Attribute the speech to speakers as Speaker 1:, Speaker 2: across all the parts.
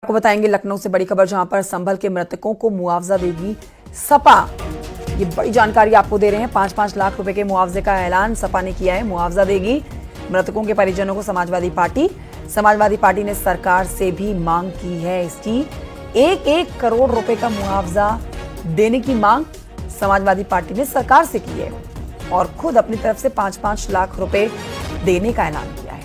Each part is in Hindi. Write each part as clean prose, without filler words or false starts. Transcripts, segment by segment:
Speaker 1: आपको बताएंगे लखनऊ से बड़ी खबर, जहां पर संभल के मृतकों को मुआवजा देगी सपा। ये बड़ी जानकारी आपको दे रहे हैं। 5-5 लाख रुपए के मुआवजे का ऐलान सपा ने किया है। मुआवजा देगी मृतकों के परिजनों को समाजवादी पार्टी। समाजवादी पार्टी ने सरकार से भी मांग की है इसकी 1-1 करोड़ रुपए का मुआवजा देने की मांग समाजवादी पार्टी ने सरकार से की है और खुद अपनी तरफ से 5-5 लाख रुपए देने का ऐलान किया है।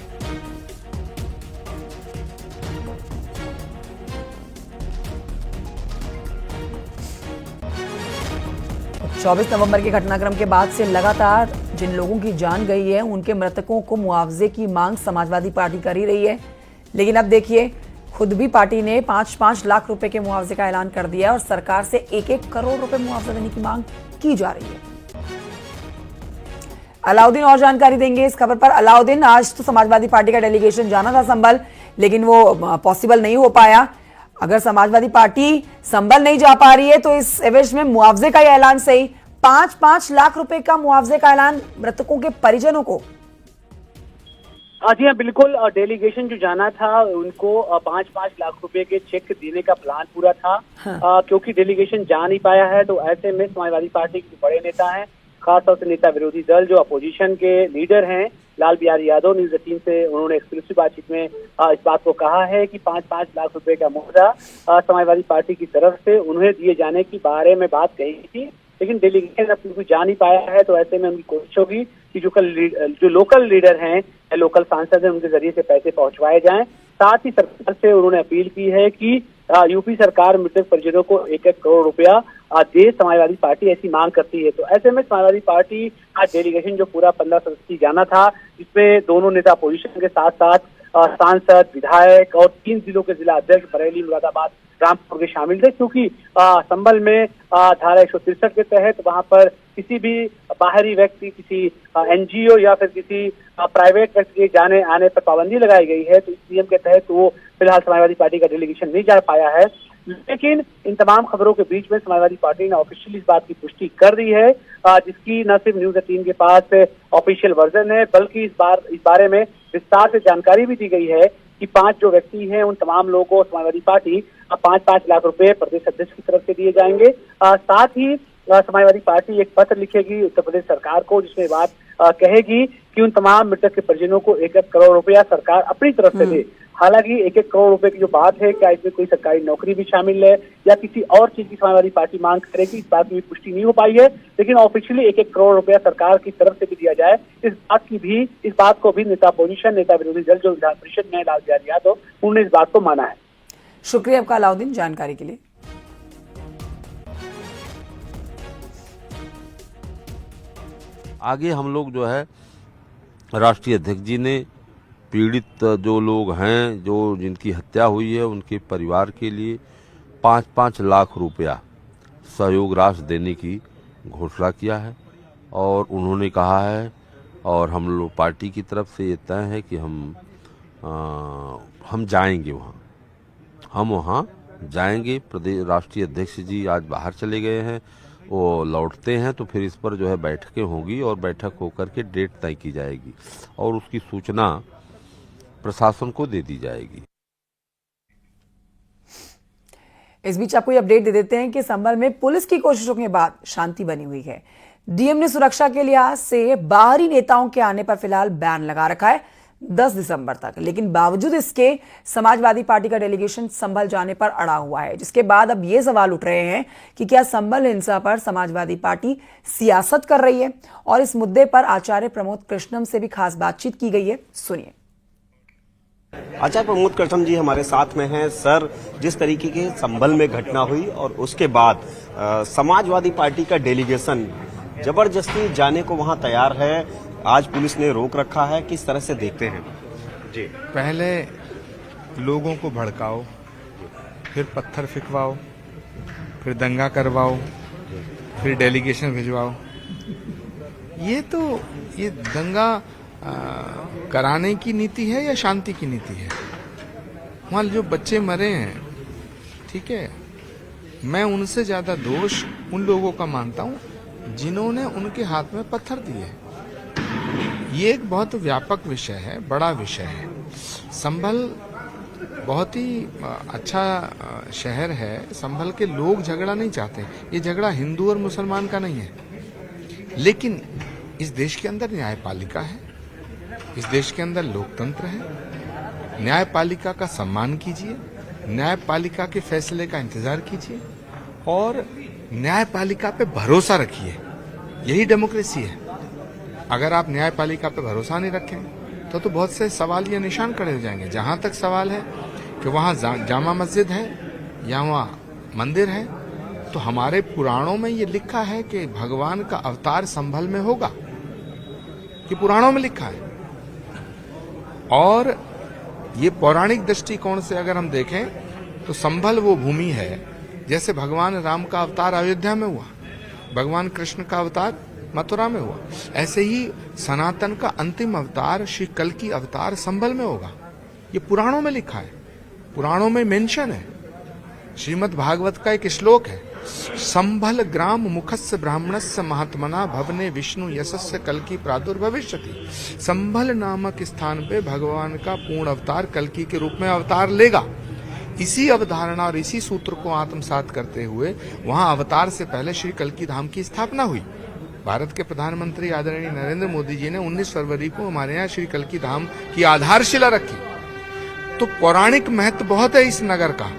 Speaker 1: 24 नवंबर के घटनाक्रम के बाद से लगातार जिन लोगों की जान गई है उनके मृतकों को मुआवजे की मांग समाजवादी पार्टी कर ही रही है। लेकिन अब देखिए, खुद भी पार्टी ने 5-5 लाख रुपए के मुआवजे का ऐलान कर दिया और सरकार से 1-1 करोड़ रुपए मुआवजा देने की मांग की जा रही है। अलाउद्दीन और जानकारी देंगे इस खबर पर। अलाउद्दीन, आज तो समाजवादी पार्टी का डेलीगेशन जाना था संभल, लेकिन वो पॉसिबल नहीं हो पाया। अगर समाजवादी पार्टी संभल नहीं जा पा रही है तो इस एवज में मुआवजे का ऐलान सही, 5-5 लाख रुपए का मुआवजे का ऐलान मृतकों के परिजनों को।
Speaker 2: जी हाँ, बिल्कुल। डेलीगेशन जो जाना था उनको 5-5 लाख रुपए के चेक देने का प्लान पूरा था। हाँ। क्योंकि डेलीगेशन जा नहीं पाया है तो ऐसे में समाजवादी पार्टी के बड़े नेता हैं, खासतौर से नेता विरोधी दल जो अपोजिशन के लीडर हैं, लाल बिहारी यादव, न्यूज़ 18 से उन्होंने एक्सक्लूसिव बातचीत में इस बात को कहा है कि 5-5 लाख रुपए का मुआवजा समाजवादी पार्टी की तरफ से उन्हें दिए जाने के बारे में बात कही थी। लेकिन डेलीगेशन अब क्योंकि जा नहीं पाया है तो ऐसे में उनकी कोशिश होगी कि जो लोकल लीडर हैं, लोकल सांसद हैं, उनके जरिए से पैसे पहुंचवाए जाएं। साथ ही सरकार से उन्होंने अपील की है कि यूपी सरकार मृतक परिजनों को 1-1 करोड़ रुपया दे। समाजवादी पार्टी ऐसी मांग करती है। तो ऐसे में समाजवादी पार्टी आज डेलीगेशन जो पूरा 15 सदस्यीय जाना था, जिसमें दोनों नेता अपोजिशन के साथ साथ सांसद, विधायक और 3 जिलों के जिला अध्यक्ष बरेली, मुरादाबाद, रामपुर के शामिल थे। क्योंकि संभल में धारा 163 के तहत वहां पर किसी भी बाहरी व्यक्ति, किसी एनजीओ या फिर किसी प्राइवेट व्यक्ति के जाने आने पर पाबंदी लगाई गई है। तो इस नियम के तहत वो फिलहाल समाजवादी पार्टी का डेलीगेशन नहीं जा पाया है। लेकिन इन तमाम खबरों के बीच में समाजवादी पार्टी ने ऑफिशियली इस बात की पुष्टि कर दी है, जिसकी न सिर्फ न्यूज़ 18 के पास ऑफिशियल वर्जन है, बल्कि इस बारे में विस्तार से जानकारी भी दी गई है कि 5 जो व्यक्ति हैं उन तमाम लोगों को समाजवादी पार्टी 5-5 लाख रुपए प्रदेश अध्यक्ष की तरफ से दिए जाएंगे। साथ ही समाजवादी पार्टी एक पत्र लिखेगी उत्तर प्रदेश सरकार को, जिसमें बात कहेगी कि उन तमाम मृतक के परिजनों को 1-1 करोड़ रुपया सरकार अपनी तरफ से दे। हालांकि 1-1 करोड़ रुपए की जो बात है, क्या इसमें कोई सरकारी नौकरी भी शामिल है या किसी और चीज की समाजवादी पार्टी मांग करेगी, इस बात की पुष्टि नहीं हो पाई है। लेकिन ऑफिशियली 1-1 करोड़ रुपया सरकार की तरफ से भी दिया जाए, इस बात को भी नेता अपोजिशन, नेता विरोधी दल जो विधान परिषद में लाल बिहारी यादव, उन्होंने इस बात को माना है।
Speaker 1: शुक्रिया आपका अलाउद्दीन जानकारी के लिए।
Speaker 3: आगे हम लोग जो है राष्ट्रीय अध्यक्ष जी ने पीड़ित जो लोग हैं, जो जिनकी हत्या हुई है, उनके परिवार के लिए 5-5 लाख रुपया सहयोग राशि देने की घोषणा किया है। और उन्होंने कहा है, और हम लोग पार्टी की तरफ से ये तय है कि हम जाएंगे वहाँ, हम वहाँ जाएंगे। प्रदेश राष्ट्रीय अध्यक्ष जी आज बाहर चले गए हैं, वो लौटते हैं तो फिर इस पर जो है बैठकें होगी और बैठक होकर के डेट तय की जाएगी और उसकी सूचना प्रशासन को दे दी जाएगी।
Speaker 1: इस बीच आपको ये अपडेट दे देते हैं कि संभल में पुलिस की कोशिशों के बाद शांति बनी हुई है। डीएम ने सुरक्षा के लिहाज से बाहरी नेताओं के आने पर फिलहाल बैन लगा रखा है 10 दिसंबर तक। लेकिन बावजूद इसके समाजवादी पार्टी का डेलीगेशन संभल जाने पर अड़ा हुआ है, जिसके बाद अब ये सवाल उठ रहे हैं कि क्या संभल हिंसा पर समाजवादी पार्टी सियासत कर रही है। और इस मुद्दे पर आचार्य प्रमोद कृष्णम से भी खास बातचीत की गई है, सुनिए।
Speaker 4: आचार्य प्रमोद कृष्णम जी हमारे साथ में हैं। सर, जिस तरीके की संभल में घटना हुई और उसके बाद समाजवादी पार्टी का डेलीगेशन जबरदस्ती जाने को वहां तैयार है, आज पुलिस ने रोक रखा है, किस तरह से देखते हैं जी?
Speaker 5: पहले लोगों को भड़काओ, फिर पत्थर फिकवाओ, फिर दंगा करवाओ, फिर डेलीगेशन भिजवाओ। ये दंगा कराने की नीति है या शांति की नीति है? वहाँ जो बच्चे मरे हैं, ठीक है, मैं उनसे ज्यादा दोष उन लोगों का मानता हूँ जिन्होंने उनके हाथ में पत्थर दिए। ये एक बहुत व्यापक विषय है, बड़ा विषय है। संभल बहुत ही अच्छा शहर है। संभल के लोग झगड़ा नहीं चाहते। ये झगड़ा हिंदू और मुसलमान का नहीं है, लेकिन इस देश के अंदर न्यायपालिका है, इस देश के अंदर लोकतंत्र है। न्यायपालिका का सम्मान कीजिए, न्यायपालिका के फैसले का इंतजार कीजिए और न्यायपालिका पे भरोसा रखिए। यही डेमोक्रेसी है। अगर आप न्यायपालिका पे भरोसा नहीं रखें तो बहुत से सवाल या निशान खड़े हो जाएंगे। जहां तक सवाल है कि वहां जामा मस्जिद है या वहां मंदिर है, तो हमारे पुराणों में ये लिखा है कि भगवान का अवतार संभल में होगा। ये पुराणों में लिखा है। और ये पौराणिक दृष्टिकोण से अगर हम देखें तो संभल वो भूमि है जैसे भगवान राम का अवतार अयोध्या में हुआ, भगवान कृष्ण का अवतार मथुरा में हुआ, ऐसे ही सनातन का अंतिम अवतार श्री कल्कि अवतार संभल में होगा। ये पुराणों में लिखा है, पुराणों में मेंशन है। श्रीमद् भागवत का एक श्लोक है, संभल ग्राम मुखस्य ब्राह्मणस्य महात्मना भवने विष्णु यशस्य कल्कि प्रादुर्भविष्यति। संभल नामक स्थान पे भगवान का पूर्ण अवतार कल्कि के रूप में अवतार लेगा। इसी अवधारणा और इसी सूत्र को आत्मसात करते हुए वहां अवतार से पहले श्री कल्कि धाम की स्थापना हुई। भारत के प्रधानमंत्री आदरणीय नरेंद्र मोदी जी ने 19 फरवरी को हमारे यहाँ श्री कल्कि धाम की आधारशिला रखी। तो पौराणिक महत्व बहुत है इस नगर का।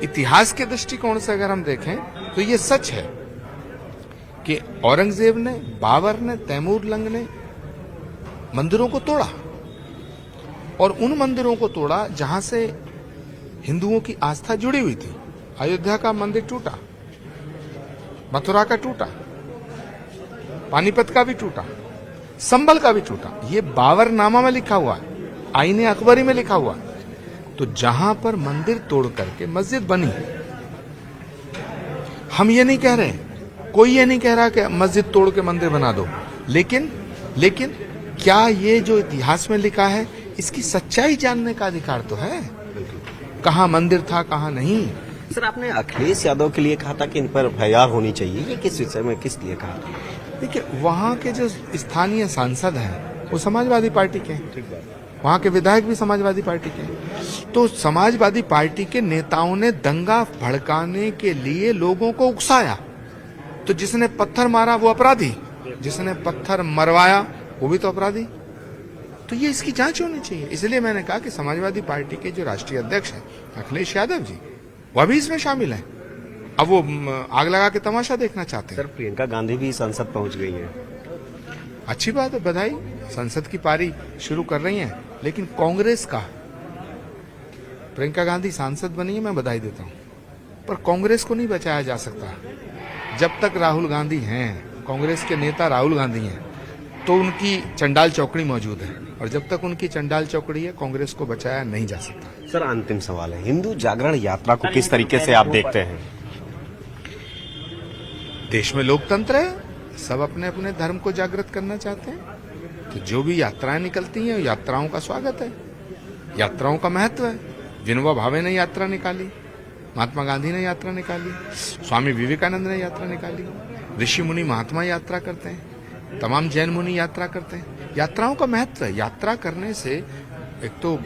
Speaker 5: इतिहास के दृष्टिकोण से अगर हम देखें तो ये सच है कि औरंगजेब ने, बाबर ने, तैमूर लंग ने मंदिरों को तोड़ा और उन मंदिरों को तोड़ा जहां से हिंदुओं की आस्था जुड़ी हुई थी। अयोध्या का मंदिर टूटा, मथुरा का टूटा, पानीपत का भी टूटा, संभल का भी टूटा। ये बाबरनामा में लिखा हुआ है, आईने अकबरी में लिखा हुआ है। तो जहां पर मंदिर तोड़ करके मस्जिद बनी, हम ये नहीं कह रहे, कोई ये नहीं कह रहा कि मस्जिद तोड़ के मंदिर बना दो, लेकिन क्या ये जो इतिहास में लिखा है इसकी सच्चाई जानने का अधिकार तो है। कहां मंदिर था, कहां नहीं।
Speaker 4: सर, आपने अखिलेश यादव के लिए कहा था कि इन पर एफआईआर होनी चाहिए, ये किस विषय में, किस लिए कहा?
Speaker 5: देखिए, वहां के जो स्थानीय सांसद हैं वो समाजवादी पार्टी के हैं, वहां के विधायक भी समाजवादी पार्टी के हैं। तो समाजवादी पार्टी के नेताओं ने दंगा भड़काने के लिए लोगों को उकसाया। तो जिसने पत्थर मारा वो अपराधी, जिसने पत्थर मरवाया वो भी तो अपराधी। तो ये इसकी जांच होनी चाहिए। इसलिए मैंने कहा कि समाजवादी पार्टी के जो राष्ट्रीय अध्यक्ष हैं अखिलेश यादव जी, वह भी इसमें शामिल हैं। अब वो आग लगा के तमाशा देखना चाहते हैं।
Speaker 4: सर, प्रियंका गांधी भी संसद पहुंच गई है।
Speaker 5: अच्छी बात है, बधाई। संसद की पारी शुरू कर रही हैं, लेकिन कांग्रेस का, प्रियंका गांधी सांसद बनी है, मैं बधाई देता हूं, पर कांग्रेस को नहीं बचाया जा सकता। जब तक राहुल गांधी हैं, कांग्रेस के नेता राहुल गांधी हैं, तो उनकी चंडाल चौकड़ी मौजूद है, और जब तक उनकी चंडाल चौकड़ी है कांग्रेस को बचाया नहीं जा सकता।
Speaker 4: सर, अंतिम सवाल है, हिंदू जागरण यात्रा को किस तरीके से आप देखते हैं?
Speaker 5: देश में लोकतंत्र है, सब अपने अपने धर्म को जागृत करना चाहते हैं, तो जो भी यात्राएं निकलती हैं यात्राओं का स्वागत है, यात्राओं का महत्व है। विनोबा भावे ने यात्रा निकाली, महात्मा गांधी ने यात्रा निकाली, स्वामी विवेकानंद ने यात्रा निकाली, ऋषि मुनि महात्मा यात्रा करते हैं, तमाम जैन मुनि यात्रा करते हैं। यात्राओं का महत्व है। यात्रा करने से एक तो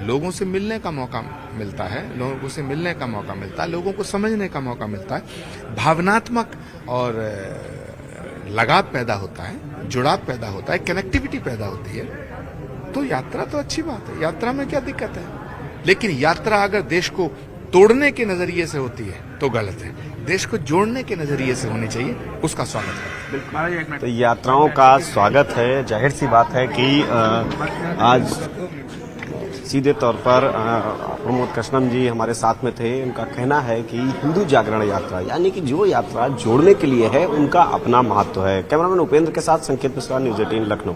Speaker 5: लोगों से मिलने का मौका मिलता है, लोगों से मिलने का मौका मिलता है, लोगों को समझने का मौका मिलता है, भावनात्मक और लगाव पैदा होता है, जुड़ाव पैदा होता है, कनेक्टिविटी पैदा होती है। तो यात्रा तो अच्छी बात है, यात्रा में क्या दिक्कत है। लेकिन यात्रा अगर देश को तोड़ने के नजरिए से होती है तो गलत है। देश को जोड़ने के नजरिए से होनी चाहिए, उसका स्वागत है।
Speaker 4: तो यात्राओं का स्वागत है। जाहिर सी बात है कि आज सीधे तौर पर प्रमोद कृष्णम जी हमारे साथ में थे। उनका कहना है कि हिंदू जागरण यात्रा, यानी कि जो यात्रा जोड़ने के लिए है, उनका अपना महत्व है। कैमरामैन उपेंद्र के साथ संकेत मिश्रा, न्यूज़ 18 लखनऊ।